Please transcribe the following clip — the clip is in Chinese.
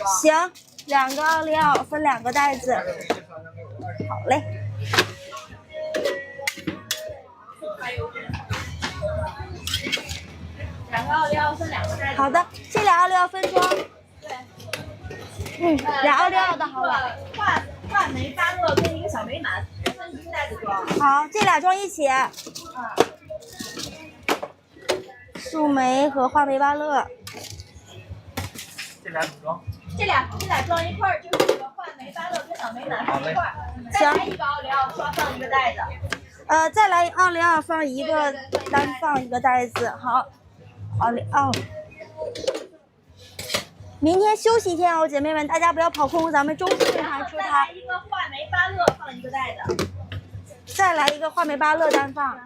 行，2个奥利奥分2个袋子。好嘞。2个奥利奥分2个袋子。好的，这俩奥利奥分装。对。俩奥利奥的好了。话梅芭乐跟一个小梅满，分1个袋子装。好，这俩装一起。树莓和话梅芭乐。这俩怎么装？这俩装一块儿，就是这个话梅芭乐跟小梅满放一块儿。再来1个奥利奥，放1个袋子。再来奥利奥放1个，单放1个袋子。好，奥利奥。明天休息一天哦，姐妹们，大家不要跑空，咱们周四还出它。再来1个话梅芭乐，放1个袋子。再来1个话梅芭乐单放。